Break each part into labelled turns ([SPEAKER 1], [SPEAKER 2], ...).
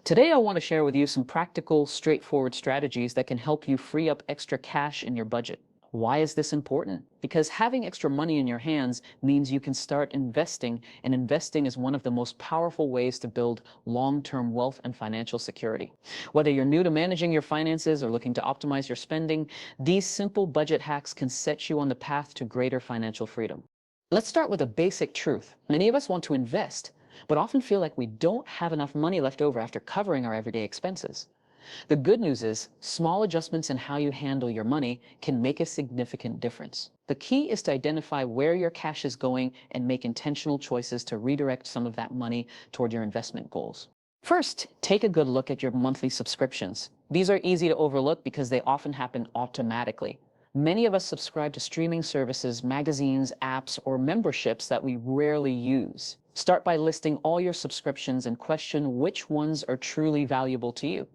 [SPEAKER 1] Today, I want to share with you some practical, straightforward strategies that can help you free up extra cash in your budget. Why is this important? Because having extra money in your hands means you can start investing, and investing is one of the most powerful ways to build long-term wealth and financial security. Whether you're new to managing your finances or looking to optimize your spending, these simple budget hacks can set you on the path to greater financial freedom. Let's start with a basic truth. Many of us want to invest, but often feel like we don't have enough money left over after covering our everyday expenses. The good news is, small adjustments in how you handle your money can make a significant difference. The key is to identify where your cash is going and make intentional choices to redirect some of that money toward your investment goals. First, take a good look at your monthly subscriptions. These are easy to overlook because they often happen automatically. Many of us subscribe to streaming services, magazines, apps, or memberships that we rarely use. Start by listing all your subscriptions and question which ones are truly valuable to you.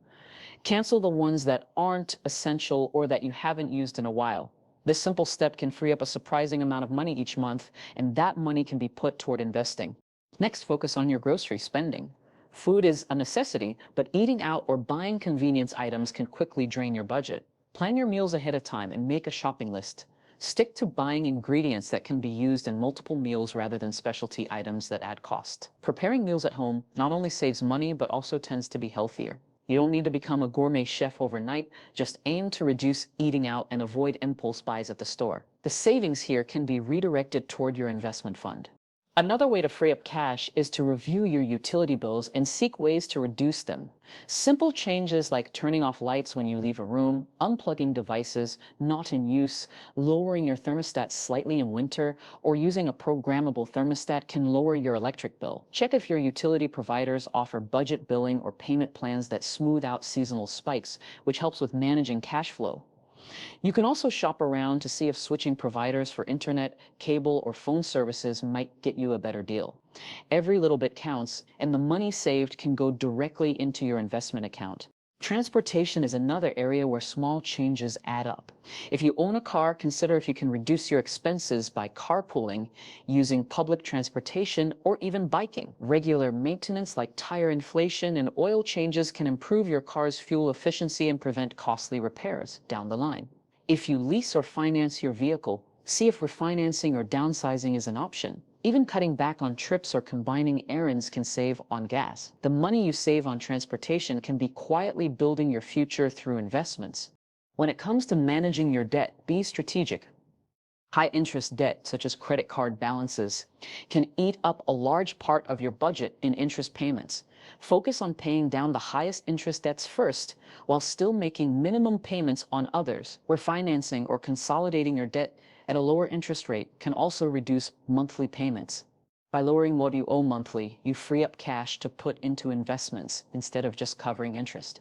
[SPEAKER 1] Cancel the ones that aren't essential or that you haven't used in a while. This simple step can free up a surprising amount of money each month, and that money can be put toward investing. Next, focus on your grocery spending. Food is a necessity, but eating out or buying convenience items can quickly drain your budget. Plan your meals ahead of time and make a shopping list. Stick to buying ingredients that can be used in multiple meals rather than specialty items that add cost. Preparing meals at home not only saves money, but also tends to be healthier. You don't need to become a gourmet chef overnight, just aim to reduce eating out and avoid impulse buys at the store. The savings here can be redirected toward your investment fund. Another way to free up cash is to review your utility bills and seek ways to reduce them. Simple changes like turning off lights when you leave a room, unplugging devices not in use, lowering your thermostat slightly in winter, or using a programmable thermostat can lower your electric bill. Check if your utility providers offer budget billing or payment plans that smooth out seasonal spikes, which helps with managing cash flow. You can also shop around to see if switching providers for internet, cable, or phone services might get you a better deal. Every little bit counts, and the money saved can go directly into your investment account. Transportation is another area where small changes add up. If you own a car, consider if you can reduce your expenses by carpooling, using public transportation, or even biking. Regular maintenance like tire inflation and oil changes can improve your car's fuel efficiency and prevent costly repairs down the line. If you lease or finance your vehicle, see if refinancing or downsizing is an option. Even cutting back on trips or combining errands can save on gas. The money you save on transportation can be quietly building your future through investments. When it comes to managing your debt, be strategic. High-interest debt, such as credit card balances, can eat up a large part of your budget in interest payments. Focus on paying down the highest interest debts first, while still making minimum payments on others, where financing or consolidating your debt at a lower interest rate can also reduce monthly payments. By lowering what you owe monthly, you free up cash to put into investments instead of just covering interest.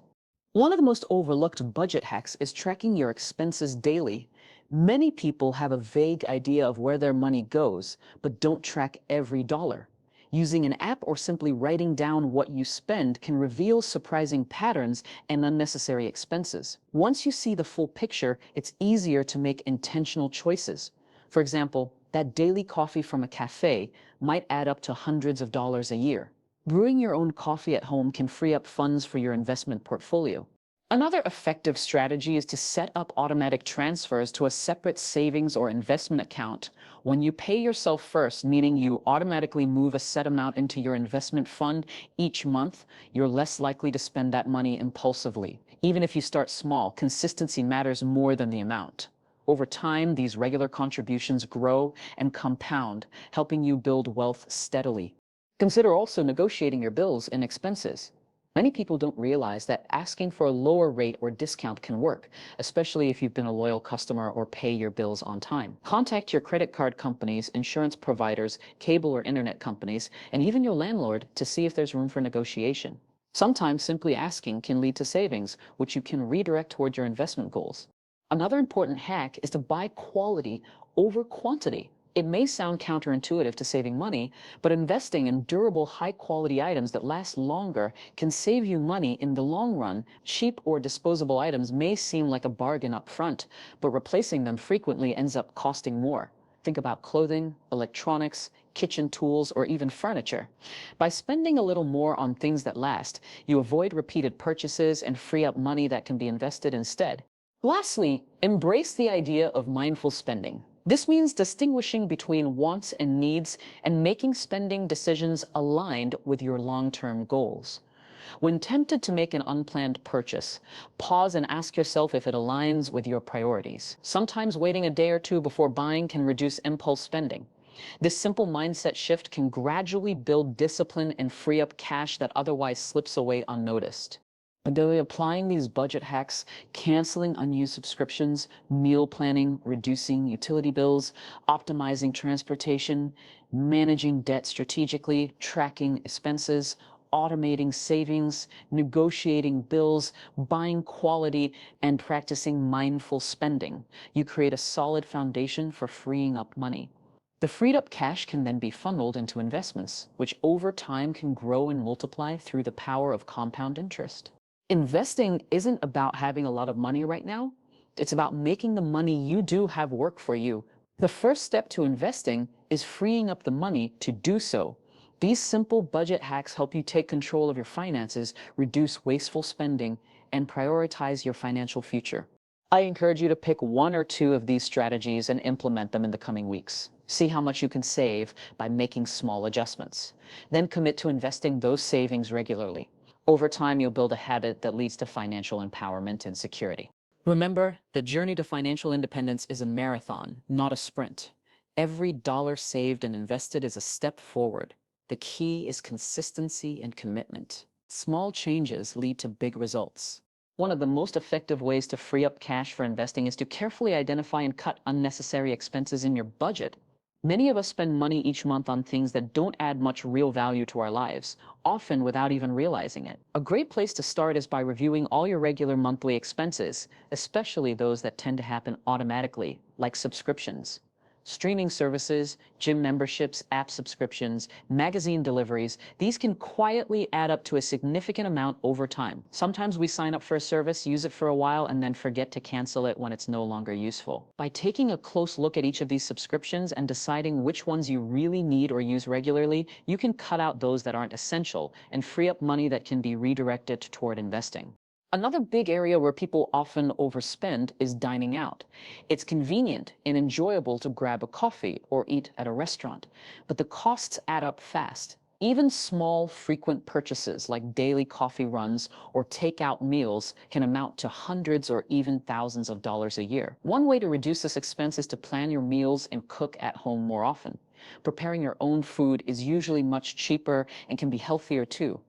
[SPEAKER 1] One of the most overlooked budget hacks is tracking your expenses daily. Many people have a vague idea of where their money goes, but don't track every dollar. Using an app or simply writing down what you spend can reveal surprising patterns and unnecessary expenses. Once you see the full picture, it's easier to make intentional choices. For example, that daily coffee from a cafe might add up to hundreds of dollars a year. Brewing your own coffee at home can free up funds for your investment portfolio. Another effective strategy is to set up automatic transfers to a separate savings or investment account. When you pay yourself first, meaning you automatically move a set amount into your investment fund each month, you're less likely to spend that money impulsively. Even if you start small, consistency matters more than the amount. Over time, these regular contributions grow and compound, helping you build wealth steadily. Consider also negotiating your bills and expenses. Many people don't realize that asking for a lower rate or discount can work, especially if you've been a loyal customer or pay your bills on time. Contact your credit card companies, insurance providers, cable or internet companies, and even your landlord to see if there's room for negotiation. Sometimes simply asking can lead to savings, which you can redirect toward your investment goals. Another important hack is to buy quality over quantity. It may sound counterintuitive to saving money, but investing in durable, high-quality items that last longer can save you money in the long run. Cheap or disposable items may seem like a bargain up front, but replacing them frequently ends up costing more. Think about clothing, electronics, kitchen tools, or even furniture. By spending a little more on things that last, you avoid repeated purchases and free up money that can be invested instead. Lastly, embrace the idea of mindful spending. This means distinguishing between wants and needs and making spending decisions aligned with your long-term goals. When tempted to make an unplanned purchase, pause and ask yourself if it aligns with your priorities. Sometimes waiting a day or two before buying can reduce impulse spending. This simple mindset shift can gradually build discipline and free up cash that otherwise slips away unnoticed. By applying these budget hacks, canceling unused subscriptions, meal planning, reducing utility bills, optimizing transportation, managing debt strategically, tracking expenses, automating savings, negotiating bills, buying quality, and practicing mindful spending, you create a solid foundation for freeing up money. The freed up cash can then be funneled into investments, which over time can grow and multiply through the power of compound interest. Investing isn't about having a lot of money right now. It's about making the money you do have work for you. The first step to investing is freeing up the money to do so. These simple budget hacks help you take control of your finances, reduce wasteful spending, and prioritize your financial future. I encourage you to pick one or two of these strategies and implement them in the coming weeks. See how much you can save by making small adjustments. Then commit to investing those savings regularly. Over time, you'll build a habit that leads to financial empowerment and security. Remember, the journey to financial independence is a marathon, not a sprint. Every dollar saved and invested is a step forward. The key is consistency and commitment. Small changes lead to big results. One of the most effective ways to free up cash for investing is to carefully identify and cut unnecessary expenses in your budget. Many of us spend money each month on things that don't add much real value to our lives, often without even realizing it. A great place to start is by reviewing all your regular monthly expenses, especially those that tend to happen automatically, like subscriptions. Streaming services, gym memberships, app subscriptions, magazine deliveries, these can quietly add up to a significant amount over time. Sometimes we sign up for a service, use it for a while, and then forget to cancel it when it's no longer useful. By taking a close look at each of these subscriptions and deciding which ones you really need or use regularly, you can cut out those that aren't essential and free up money that can be redirected toward investing. Another big area where people often overspend is dining out. It's convenient and enjoyable to grab a coffee or eat at a restaurant, but the costs add up fast. Even small, frequent purchases like daily coffee runs or takeout meals can amount to hundreds or even thousands of dollars a year. One way to reduce this expense is to plan your meals and cook at home more often. Preparing your own food is usually much cheaper and can be healthier too.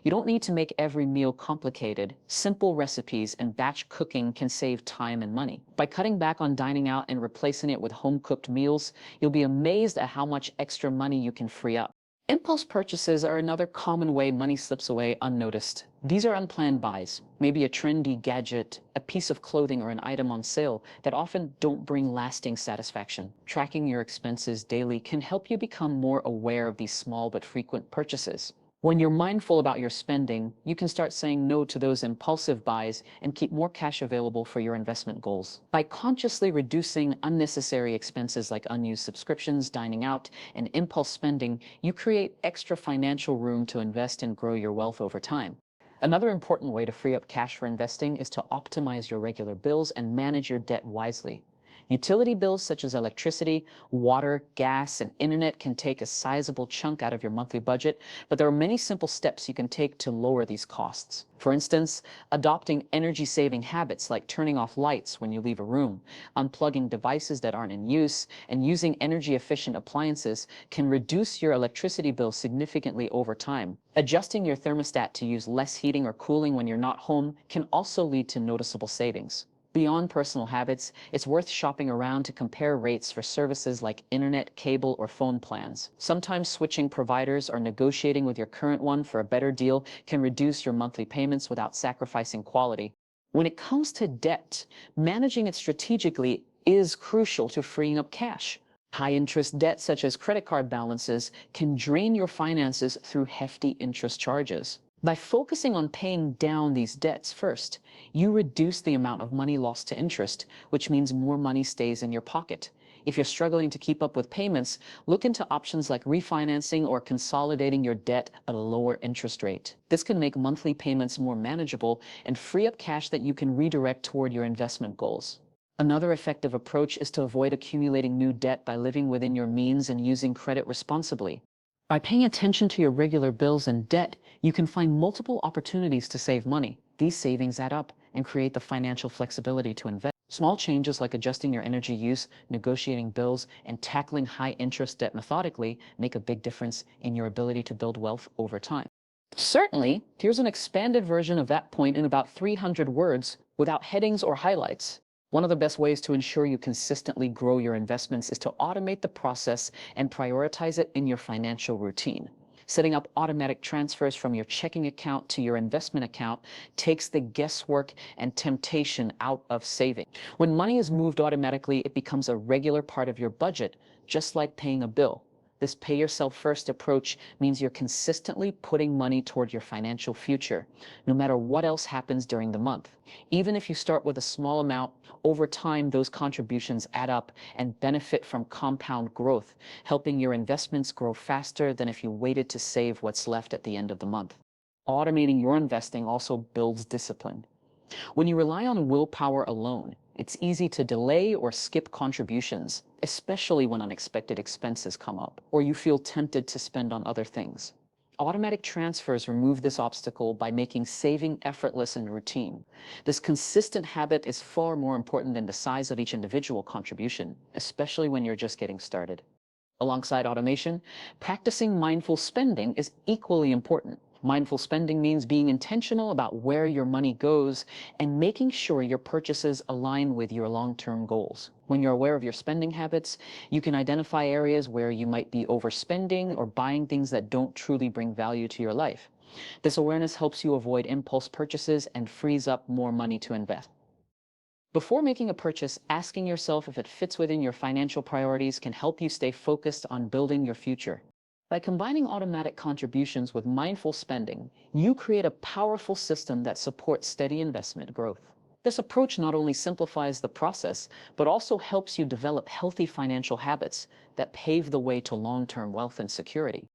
[SPEAKER 1] You don't need to make every meal complicated. Simple recipes and batch cooking can save time and money. By cutting back on dining out and replacing it with home-cooked meals, you'll be amazed at how much extra money you can free up. Impulse purchases are another common way money slips away unnoticed. These are unplanned buys, maybe a trendy gadget, a piece of clothing, or an item on sale that often don't bring lasting satisfaction. Tracking your expenses daily can help you become more aware of these small but frequent purchases. When you're mindful about your spending, you can start saying no to those impulsive buys and keep more cash available for your investment goals. By consciously reducing unnecessary expenses like unused subscriptions, dining out, and impulse spending, you create extra financial room to invest and grow your wealth over time. Another important way to free up cash for investing is to optimize your regular bills and manage your debt wisely. Utility bills such as electricity, water, gas, and internet can take a sizable chunk out of your monthly budget, but there are many simple steps you can take to lower these costs. For instance, adopting energy-saving habits like turning off lights when you leave a room, unplugging devices that aren't in use, and using energy-efficient appliances can reduce your electricity bill significantly over time. Adjusting your thermostat to use less heating or cooling when you're not home can also lead to noticeable savings. Beyond personal habits, it's worth shopping around to compare rates for services like internet, cable, or phone plans. Sometimes switching providers or negotiating with your current one for a better deal can reduce your monthly payments without sacrificing quality. When it comes to debt, managing it strategically is crucial to freeing up cash. High-interest debt, such as credit card balances, can drain your finances through hefty interest charges. By focusing on paying down these debts first, you reduce the amount of money lost to interest, which means more money stays in your pocket. If you're struggling to keep up with payments, look into options like refinancing or consolidating your debt at a lower interest rate. This can make monthly payments more manageable and free up cash that you can redirect toward your investment goals. Another effective approach is to avoid accumulating new debt by living within your means and using credit responsibly. By paying attention to your regular bills and debt, you can find multiple opportunities to save money. These savings add up and create the financial flexibility to invest. Small changes like adjusting your energy use, negotiating bills, and tackling high-interest debt methodically make a big difference in your ability to build wealth over time. Certainly, here's an expanded version of that point in about 300 words without headings or highlights. One of the best ways to ensure you consistently grow your investments is to automate the process and prioritize it in your financial routine. Setting up automatic transfers from your checking account to your investment account takes the guesswork and temptation out of saving. When money is moved automatically, it becomes a regular part of your budget, just like paying a bill. This pay yourself first approach means you're consistently putting money toward your financial future, no matter what else happens during the month. Even if you start with a small amount, over time those contributions add up and benefit from compound growth, helping your investments grow faster than if you waited to save what's left at the end of the month. Automating your investing also builds discipline. When you rely on willpower alone, it's easy to delay or skip contributions, especially when unexpected expenses come up or you feel tempted to spend on other things. Automatic transfers remove this obstacle by making saving effortless and routine. This consistent habit is far more important than the size of each individual contribution, especially when you're just getting started. Alongside automation, practicing mindful spending is equally important. Mindful spending means being intentional about where your money goes and making sure your purchases align with your long-term goals. When you're aware of your spending habits, you can identify areas where you might be overspending or buying things that don't truly bring value to your life. This awareness helps you avoid impulse purchases and frees up more money to invest. Before making a purchase, asking yourself if it fits within your financial priorities can help you stay focused on building your future. By combining automatic contributions with mindful spending, you create a powerful system that supports steady investment growth. This approach not only simplifies the process, but also helps you develop healthy financial habits that pave the way to long-term wealth and security.